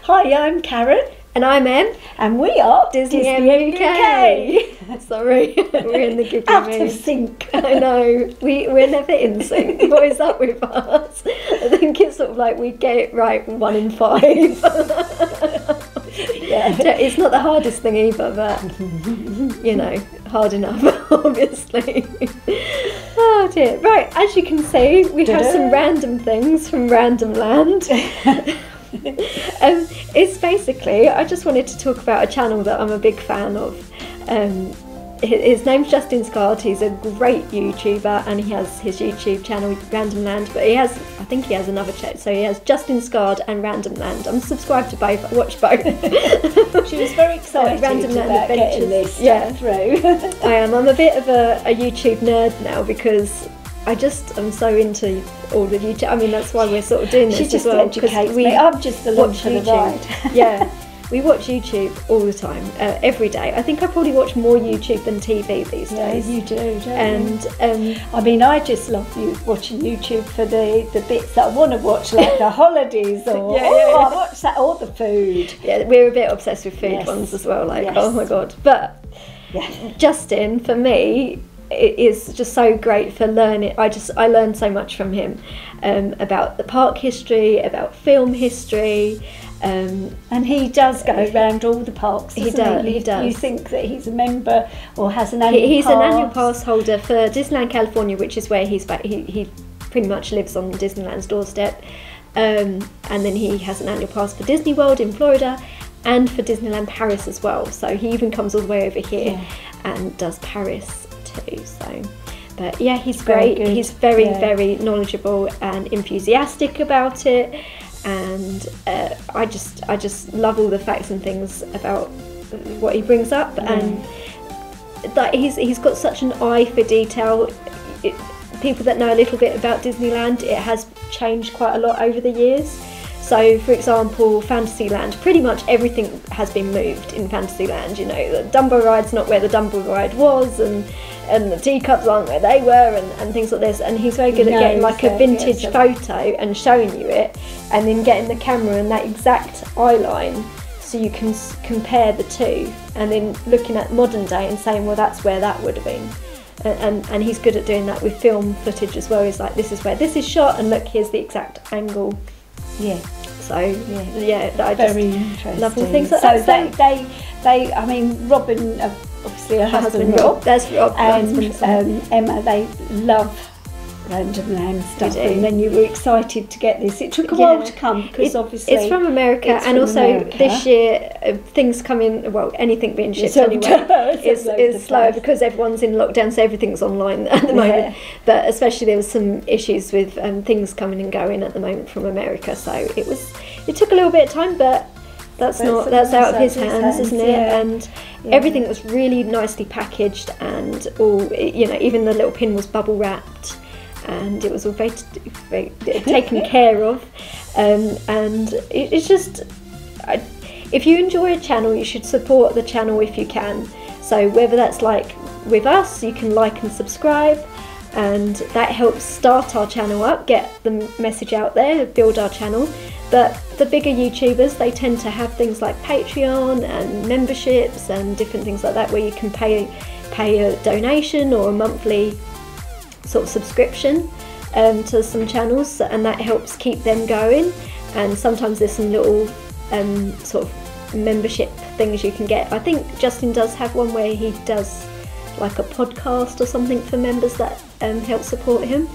Hi, I'm Karen. And I'm Em. And we are Disney UK. Sorry, we're in the giggly Out mood. of sync. I know, we're never in sync. What is up with us? I think it's sort of like we get it right 1 in 5. Yeah. It's not the hardest thing either, but, you know, hard enough, obviously. Oh dear. Right, as you can see, we have some random things from Randomland. It's basically, I just wanted to talk about a channel that I'm a big fan of. His name's Justin Scard. He's a great YouTuber, and he has his YouTube channel Randomland, but I think he has another channel, so he has Justin Scard and Randomland. I'm subscribed to both. I watch both. She was very excited Randomland about getting this through. I am. I'm a bit of a YouTube nerd now because I'm so into all the YouTube. I mean, that's why we're sort of doing this. She just as well, educates me. I'm just the lunch for the ride. Yeah. We watch YouTube all the time, every day. I think I probably watch more YouTube than TV these days. Yeah, you do, don't you? And I mean, I just love watching YouTube for the bits that I want to watch, like the holidays or I watch that, or the food. Yeah, we're a bit obsessed with food ones as well. Like, oh my god! But Justin, for me, it is just so great for learning. I learned so much from him about the park history, about film history. And he does go around all the parks. He does. You think that he's a member or has an annual pass? He's an annual pass holder for Disneyland California, which is where he's back. He pretty much lives on Disneyland's doorstep. And then he has an annual pass for Disney World in Florida and for Disneyland Paris as well. So he even comes all the way over here and does Paris too. So, but yeah, he's great. He's very, very knowledgeable and enthusiastic about it. And I just love all the facts and things about what he brings up, and that he's got such an eye for detail. People that know a little bit about Disneyland, it has changed quite a lot over the years. So, for example, Fantasyland, pretty much everything has been moved in Fantasyland. You know, the Dumbo ride's not where the Dumbo ride was, and the teacups aren't where they were, and things like this. And he's very good at getting like a vintage photo and showing you it, and then getting the camera and that exact eye line, so you can compare the two, and then looking at modern day and saying, well, that's where that would have been. And he's good at doing that with film footage as well. He's like, this is where this is shot, and look, here's the exact angle. Yeah. So I very interesting. Love all things like that. So they. I mean, Robin, obviously her husband Rob. There's Rob. And Emma, they love Randomland stuff, and then you were excited to get this. It took a while to come because obviously it's from America, and also this year things come in. Well, anything being shipped anyway is slower because everyone's in lockdown, so everything's online at the moment. But especially there was some issues with things coming and going at the moment from America, so it took a little bit of time, but that's out of his hands, isn't it? And everything was really nicely packaged, and all, you know, even the little pin was bubble wrapped. And it was all very taken care of, and it's just, if you enjoy a channel, you should support the channel if you can. So whether that's like with us, you can like and subscribe, and that helps start our channel up, get the message out there, build our channel. But the bigger YouTubers, they tend to have things like Patreon and memberships and different things like that, where you can pay a donation or a monthly sort of subscription to some channels, and that helps keep them going. And sometimes there's some little sort of membership things you can get. I think Justin does have one where he does like a podcast or something for members that help support him.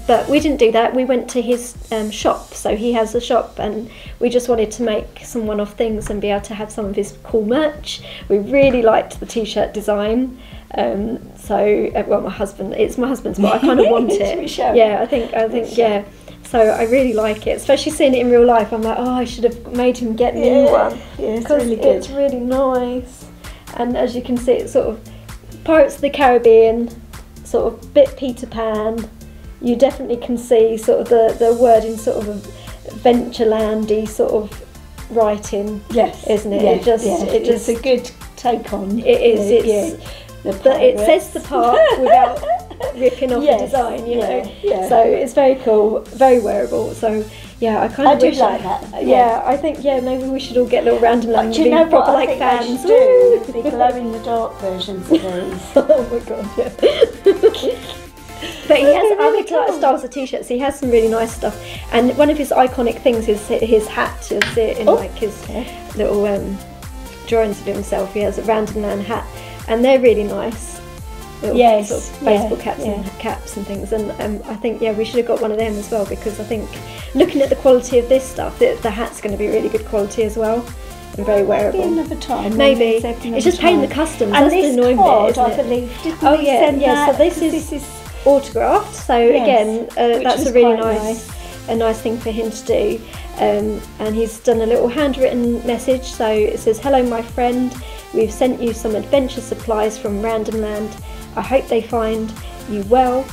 But we didn't do that. We went to his shop, so he has a shop, and we just wanted to make some one-off things and be able to have some of his cool merch. We really liked the t-shirt design. Well, it's my husband's, but I kind of want it. Yeah, I think, yeah. So I really like it, especially seeing it in real life. I'm like, oh, I should have made him get me one. Yeah, it's really good. It's really nice. And as you can see, it's sort of Pirates of the Caribbean, sort of bit Peter Pan. You definitely can see sort of the wording, sort of Adventureland-y sort of writing. Yes, isn't it? Yeah, it's a good take on. It is. But it says the part without ripping off the design, you know. Yeah. So it's very cool, very wearable. So Yeah, I kind of do like that. Yeah, I think maybe we should all get little Randomland. Do you know what? Proper, I think fans. do the glow in the dark versions of these. Oh my god, yeah. But he has other styles of t-shirts. He has some really nice stuff, and one of his iconic things is his hat. You'll see it in like his little drawings of himself. He has a Randomland hat, and they're really nice. Little sort of baseball caps and things. And I think we should have got one of them as well, because I think looking at the quality of this stuff, the hat's going to be really good quality as well. And very wearable. Maybe another time. Maybe. It's just paying the customs. And that's the annoying bit, isn't I believe. Didn't he send that? So this is autographed. So again, that's a really nice thing for him to do. And he's done a little handwritten message. So it says, "Hello, my friend. We've sent you some adventure supplies from Randomland. I hope they find you well.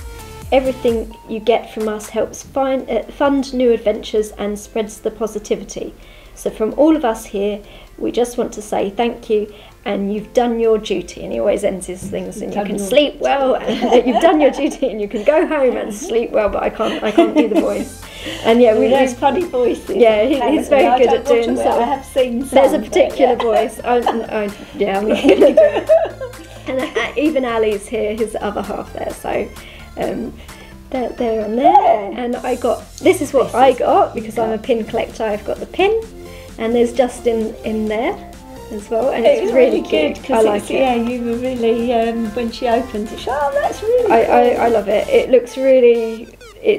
Everything you get from us helps fund new adventures and spreads the positivity. So from all of us here, we just want to say thank you, and you've done your duty." And he always ends his things, and you can sleep well, and you've done your duty, and you can go home and sleep well. But I can't do the voice. And those funny voices. Yeah, he's very good at doing so. I have seen some. There's a particular voice. I'm not going to do it. And even Ali's here, his other half there. So they're on there. And this is what I got, because I'm a pin collector. I've got the pin. And there's Justin in there as well, and it's really cute. I like it. Yeah, you were really when she opened it. Oh, that's really. I love it. It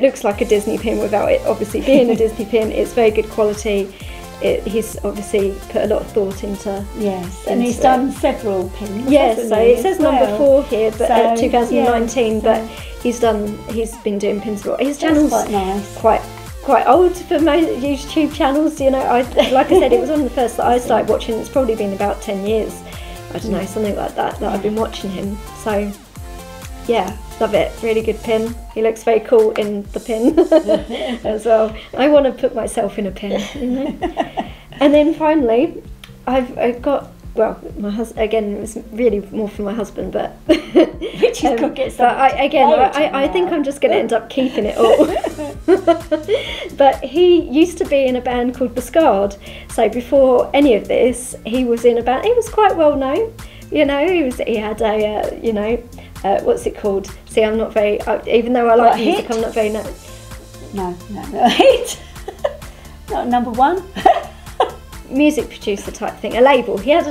looks like a Disney pin without it obviously being a Disney pin. It's very good quality. He's obviously put a lot of thought into. Yes, and he's done several pins. Yes, so it says number 4 here, but 2019. But he's been doing pins a lot. His channel's quite nice. Quite old for most YouTube channels, like I said, it was one of the first that I started watching. It's probably been about 10 years, I don't know, something like that I've been watching him. So yeah, love it. Really good pin. He looks very cool in the pin as well. I want to put myself in a pin, And then finally, I've got, well, my husband, again, it was really more for my husband, but Richard could get some. I think I'm just going to end up keeping it all. But he used to be in a band called Biscard. So before any of this, he was in a band. He was quite well known. He had a what's it called? See, I'm not very. Even though I like music, I'm not very. No. Hit. Not number 1. Music producer type thing, a label. He was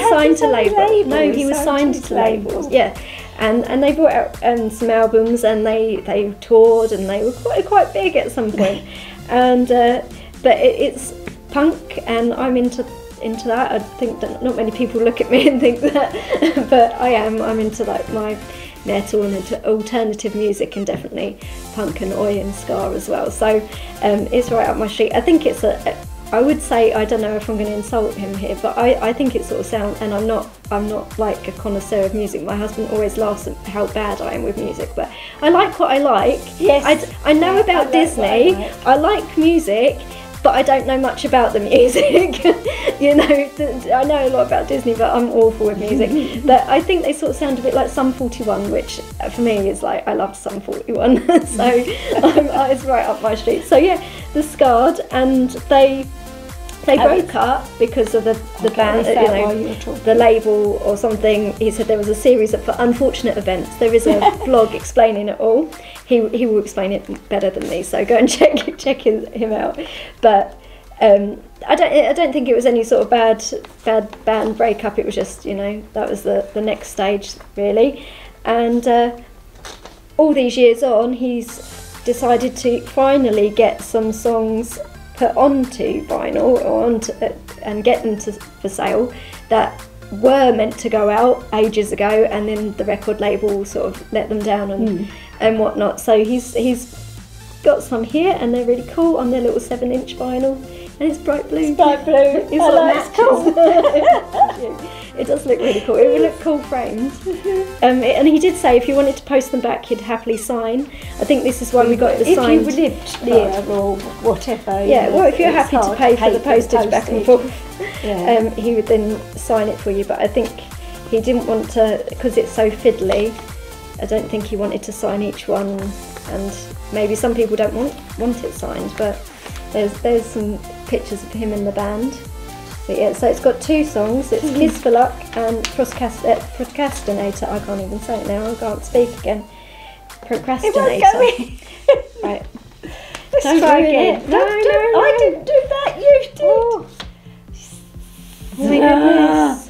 signed to label. No, he was signed to labels. Yeah, and they brought out some albums, and they toured, and they were quite big at some point. And but it's punk, and I'm into that. I think that not many people look at me and think that, but I am. I'm into like my metal and into alternative music, and definitely punk and oi and ska as well. So it's right up my street. I think it's I would say, I don't know if I'm going to insult him here, but I think it sort of sounds, and I'm not like a connoisseur of music. My husband always laughs at how bad I am with music, but I like what I like. Yes. I know about Disney. I like music, but I don't know much about the music. I know a lot about Disney, but I'm awful with music. But I think they sort of sound a bit like Sum 41, which for me is like, I love Sum 41. So it's right up my street. So yeah, the Scarred, and they broke up because of the band, the label or something. He said there was a series of unfortunate events. There is a vlog explaining it all. He will explain it better than me, so go and check him out. But I don't think it was any sort of bad band breakup. It was just, that was the next stage really. And all these years on, he's decided to finally get some songs put onto vinyl or and get them for sale that were meant to go out ages ago, and then the record label sort of let them down and whatnot. So he's got some here, and they're really cool on their little 7-inch vinyl, and it's bright blue. It's bright blue. It's cool. It does look really cool. It would look cool framed. And he did say if you wanted to post them back, he'd happily sign. I think this is why we got the signed. If you lived there or whatever. Yeah, well, if you're happy to pay for the postage back and forth, he would then sign it for you. But I think he didn't want to, because it's so fiddly, I don't think he wanted to sign each one. And maybe some people don't want it signed, but There's some pictures of him in the band. But yeah, so it's got 2 songs. It's Kiss for Luck and Procrastinator. I can't even say it now. I can't speak again. Procrastinator. Right. Let's try again. No, I didn't do that. You did. Oh my goodness.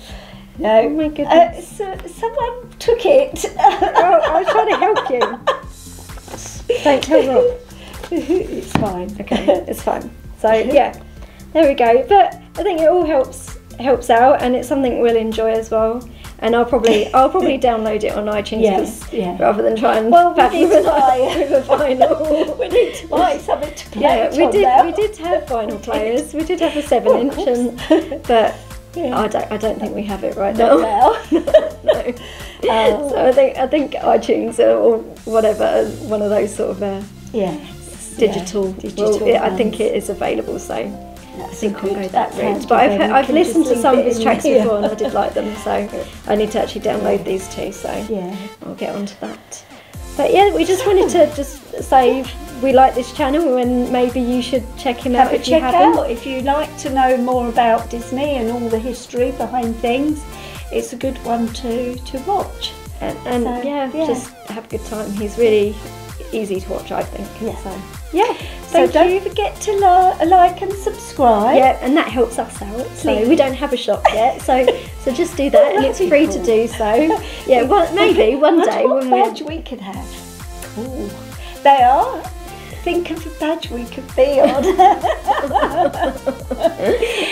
No. Oh my goodness. Someone took it. Oh, I was trying to help you. Don't tell Rob. It's fine. Okay, it's fine. So yeah, there we go. But I think it all helps out, and it's something we'll enjoy as well. And I'll probably download it on iTunes rather than try and we need to buy with a vinyl. We need to buy something to play. Yeah, we did have vinyl players. We did have a 7-inch, but I don't think we have it right now. No. So I think iTunes or whatever, one of those sort of digital. I think it is available. So I think I'll go that route. But I've listened to some of his tracks before and I did like them. So I need to actually download these 2. So I'll get onto that. But yeah, we just wanted to just say we like this channel and maybe you should check him out if you haven't. If you like to know more about Disney and all the history behind things, it's a good one to watch. And just have a good time. He's really easy to watch, I think. So don't forget to like and subscribe. Yeah, and that helps us out. So we don't have a shop yet, so just do that, and it's free to do so. Yeah, maybe one day what badge we could have. Cool. They are. Think of a badge we could be on.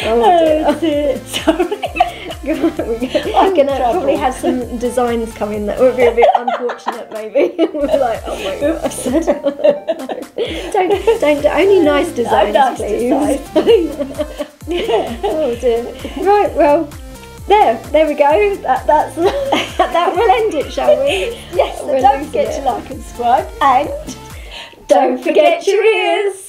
Oh dear. Sorry. I'm gonna probably have some designs come in that would be a bit unfortunate, maybe. We're like, oh my god. Don't only nice designs, please. Oh dear. Right, well, there we go. That will end it, shall we? Yes. So don't forget to like and subscribe, and don't forget your ears.